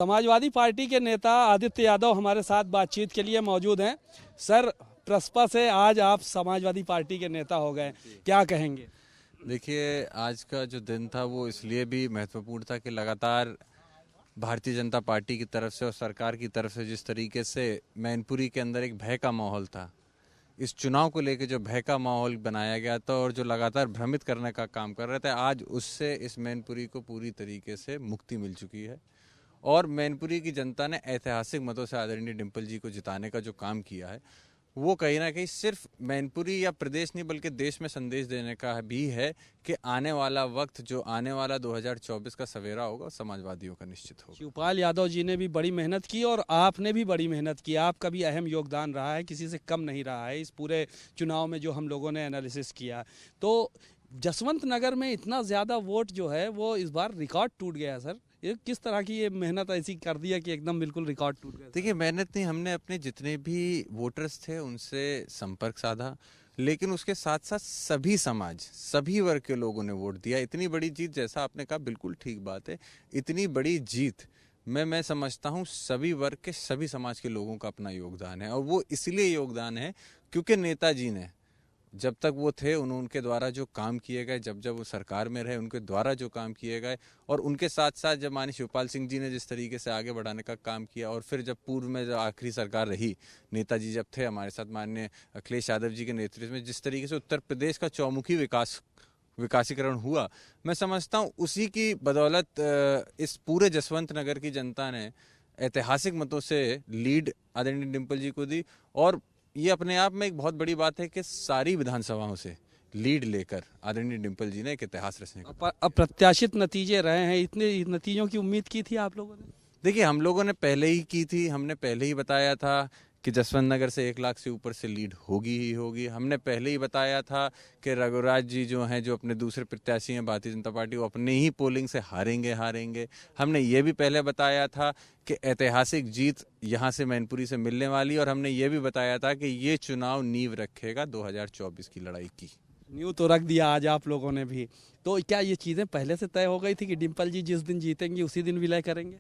Samajwadi party के नेता आदित्य यादव हमारे साथ बातचीत के लिए मौजूद हैं। सर, प्रसपा से आज आप समाजवादी पार्टी के नेता हो गए, क्या कहेंगे? देखिए, आज का जो दिन था वो इसलिए भी महत्वपूर्ण था कि लगातार भारतीय जनता पार्टी की तरफ से और सरकार की तरफ से जिस तरीके से मैनपुरी के अंदर एक भय का माहौल था, इस चुनाव को लेकर जो भय का माहौल बनाया गया था और जो लगातार भ्रमित करने का काम कर रहे थे, आज उससे इस मैनपुरी को पूरी तरीके से मुक्ति मिल चुकी है। और मैनपुरी की जनता ने ऐतिहासिक मतों से आदरणीय डिम्पल जी को जिताने का जो काम किया है, वो कहीं ना कहीं सिर्फ मैनपुरी या प्रदेश नहीं बल्कि देश में संदेश देने का भी है कि आने वाला वक्त, जो आने वाला 2024 का सवेरा होगा, समाजवादियों का निश्चित होगा। शिवपाल यादव जी ने भी बड़ी मेहनत की और आपने भी बड़ी मेहनत की, आपका भी अहम योगदान रहा है, किसी से कम नहीं रहा है इस पूरे चुनाव में जो हम लोगों ने एनालिसिस किया। तो जसवंत नगर में इतना ज़्यादा वोट जो है वो इस बार रिकॉर्ड टूट गया है। सर, ये किस तरह की ये मेहनत ऐसी कर दिया कि एकदम बिल्कुल रिकॉर्ड टूट गया? देखिए, मेहनत नहीं, हमने अपने जितने भी वोटर्स थे उनसे संपर्क साधा, लेकिन उसके साथ साथ सभी समाज, सभी वर्ग के लोगों ने वोट दिया। इतनी बड़ी जीत, जैसा आपने कहा, बिल्कुल ठीक बात है। इतनी बड़ी जीत मैं समझता हूँ सभी वर्ग के, सभी समाज के लोगों का अपना योगदान है। और वो इसलिए योगदान है क्योंकि नेताजी ने जब तक वो थे उनके द्वारा जो काम किए गए, जब जब वो सरकार में रहे उनके द्वारा जो काम किए गए, और उनके साथ साथ जब माननीय शिवपाल सिंह जी ने जिस तरीके से आगे बढ़ाने का काम किया, और फिर जब पूर्व में जो आखिरी सरकार रही, नेताजी जब थे हमारे साथ, माननीय अखिलेश यादव जी के नेतृत्व में जिस तरीके से उत्तर प्रदेश का चौमुखी विकासीकरण हुआ, मैं समझता हूँ उसी की बदौलत इस पूरे जसवंत नगर की जनता ने ऐतिहासिक मतों से लीड आदरणीय डिम्पल जी को दी। और ये अपने आप में एक बहुत बड़ी बात है कि सारी विधानसभाओं से लीड लेकर आदरणीय डिम्पल जी ने एक इतिहास रचने का। अप्रत्याशित नतीजे रहे हैं, इतने नतीजों की उम्मीद की थी आप लोगों ने? देखिए, हम लोगों ने पहले ही की थी, हमने पहले ही बताया था कि जसवंत नगर से 1 लाख से ऊपर से लीड होगी ही होगी। हमने पहले ही बताया था कि रघुराज जी जो हैं, जो अपने दूसरे प्रत्याशी हैं भारतीय जनता पार्टी, वो अपने ही पोलिंग से हारेंगे। हमने ये भी पहले बताया था कि ऐतिहासिक जीत यहाँ से मैनपुरी से मिलने वाली, और हमने ये भी बताया था कि ये चुनाव नींव रखेगा 2024 की लड़ाई की। न्यू तो रख दिया आज आप लोगों ने भी। तो क्या ये चीज़ें पहले से तय हो गई थी कि डिम्पल जी जिस दिन जीतेंगी उसी दिन विलय करेंगे?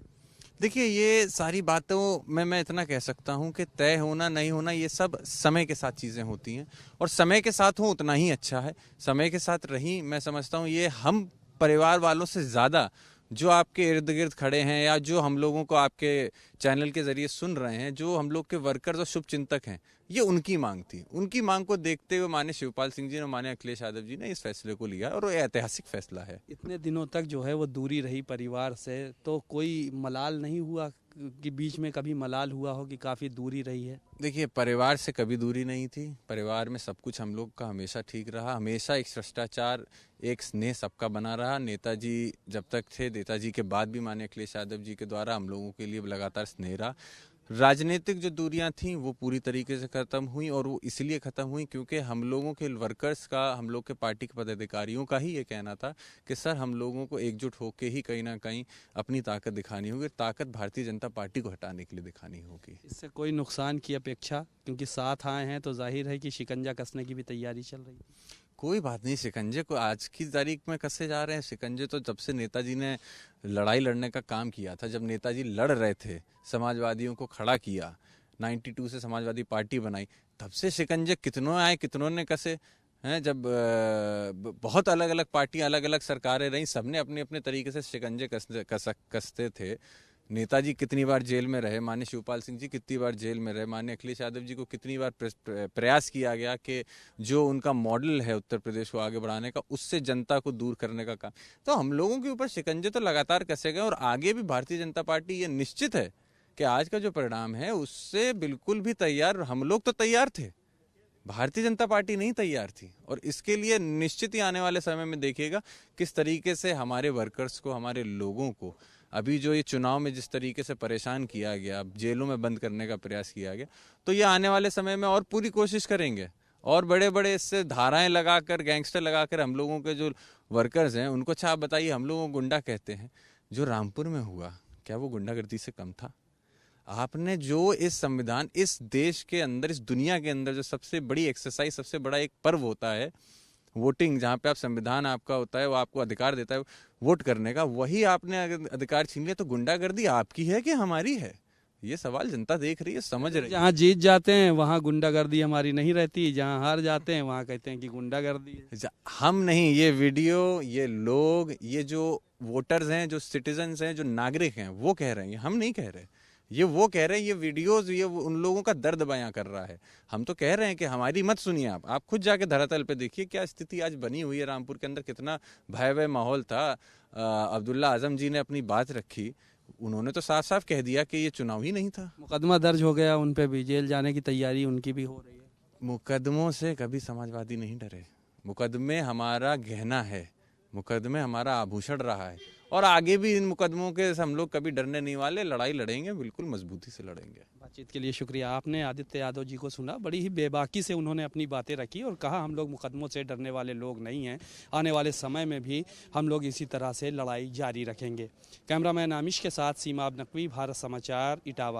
देखिए, ये सारी बातों में मैं इतना कह सकता हूँ कि तय होना नहीं होना ये सब समय के साथ चीज़ें होती हैं, और समय के साथ हो उतना ही अच्छा है। समय के साथ रही, मैं समझता हूँ ये हम परिवार वालों से ज़्यादा जो आपके इर्द गिर्द खड़े हैं, या जो हम लोगों को आपके चैनल के जरिए सुन रहे हैं, जो हम लोग के वर्कर्स और शुभचिंतक हैं, ये उनकी मांग थी। उनकी मांग को देखते हुए माननीय शिवपाल सिंह जी ने, माननीय अखिलेश यादव जी ने इस फैसले को लिया, और वो ऐतिहासिक फैसला है। इतने दिनों तक जो है वो दूरी रही परिवार से, तो कोई मलाल नहीं हुआ कि बीच में कभी मलाल हुआ हो कि काफ़ी दूरी रही है? देखिए, परिवार से कभी दूरी नहीं थी। परिवार में सब कुछ हम लोग का हमेशा ठीक रहा, हमेशा एक शिष्टाचार, एक स्नेह सबका बना रहा। नेताजी जब तक थे, नेताजी के बाद भी माननीय अखिलेश यादव जी के द्वारा हम लोगों के लिए लगातार स्नेह रहा। राजनीतिक जो दूरियां थीं वो पूरी तरीके से खत्म हुई, और वो इसलिए खत्म हुई क्योंकि हम लोगों के वर्कर्स का, हम लोग के पार्टी के पदाधिकारियों का ही ये कहना था कि सर, हम लोगों को एकजुट होकर ही कहीं ना कहीं अपनी ताकत दिखानी होगी। ताकत भारतीय जनता पार्टी को हटाने के लिए दिखानी होगी। इससे कोई नुकसान की अपेक्षा, क्योंकि साथ आए हैं तो जाहिर है कि शिकंजा कसने की भी तैयारी चल रही है। कोई बात नहीं, शिकंजे को आज की तारीख में कसे जा रहे हैं। शिकंजे तो जब से नेताजी ने लड़ाई लड़ने का काम किया था, जब नेताजी लड़ रहे थे, समाजवादियों को खड़ा किया, 92 से समाजवादी पार्टी बनाई, तब से शिकंजे कितनों आए, कितनों ने कसे हैं। जब बहुत अलग अलग पार्टियां, अलग अलग सरकारें रहीं, सबने अपने अपने तरीके से शिकंजे कसते थे। नेताजी कितनी बार जेल में रहे, माननीय शिवपाल सिंह जी कितनी बार जेल में रहे, माननीय अखिलेश यादव जी को कितनी बार प्रयास किया गया कि जो उनका मॉडल है उत्तर प्रदेश को आगे बढ़ाने का, उससे जनता को दूर करने का काम। तो हम लोगों के ऊपर शिकंजे तो लगातार कसे गए, और आगे भी भारतीय जनता पार्टी ये निश्चित है कि आज का जो परिणाम है उससे बिल्कुल भी तैयार, हम लोग तो तैयार थे, भारतीय जनता पार्टी नहीं तैयार थी। और इसके लिए निश्चित ही आने वाले समय में देखिएगा किस तरीके से हमारे वर्कर्स को, हमारे लोगों को अभी जो ये चुनाव में जिस तरीके से परेशान किया गया, जेलों में बंद करने का प्रयास किया गया, तो ये आने वाले समय में और पूरी कोशिश करेंगे, और बड़े बड़े इससे धाराएं लगाकर, गैंगस्टर लगाकर हम लोगों के जो वर्कर्स हैं उनको, अच्छा आप बताइए, हम लोगों को गुंडा कहते हैं, जो रामपुर में हुआ क्या वो गुंडागर्दी से कम था? आपने जो इस संविधान, इस देश के अंदर, इस दुनिया के अंदर जो सबसे बड़ी एक्सरसाइज, सबसे बड़ा एक पर्व होता है, वोटिंग, जहाँ पे आप संविधान आपका होता है, वो आपको अधिकार देता है वोट करने का, वही आपने अगर अधिकार छीन लिया तो गुंडागर्दी आपकी है कि हमारी है? ये सवाल जनता देख रही है, समझ रही है। जहाँ जीत जाते हैं वहाँ गुंडागर्दी हमारी नहीं रहती, जहाँ हार जाते हैं वहाँ कहते हैं कि गुंडागर्दी है। हम नहीं, ये वीडियो, ये लोग, ये जो वोटर्स हैं, जो सिटीजन्स हैं, जो नागरिक हैं, वो कह रहे हैं, हम नहीं कह रहे। ये वो कह रहे हैं, ये वीडियोस, ये उन लोगों का दर्द बयां कर रहा है। हम तो कह रहे हैं कि हमारी मत सुनिए, आप खुद जाके धरातल पे देखिए क्या स्थिति आज बनी हुई है। रामपुर के अंदर कितना भयावह माहौल था। अब्दुल्ला आजम जी ने अपनी बात रखी, उन्होंने तो साफ साफ कह दिया कि ये चुनाव ही नहीं था। मुकदमा दर्ज हो गया उन पे भी, जेल जाने की तैयारी उनकी भी हो रही है। मुकदमों से कभी समाजवादी नहीं डरे। मुकदमे हमारा गहना है, मुकदमे हमारा आभूषण रहा है, और आगे भी इन मुकदमों के हम लोग कभी डरने नहीं वाले। लड़ाई लड़ेंगे, बिल्कुल मजबूती से लड़ेंगे। बातचीत के लिए शुक्रिया। आपने आदित्य यादव जी को सुना, बड़ी ही बेबाकी से उन्होंने अपनी बातें रखी और कहा हम लोग मुकदमों से डरने वाले लोग नहीं हैं, आने वाले समय में भी हम लोग इसी तरह से लड़ाई जारी रखेंगे। कैमरामैन आमिश के साथ सीमा नकवी, भारत समाचार, इटावा।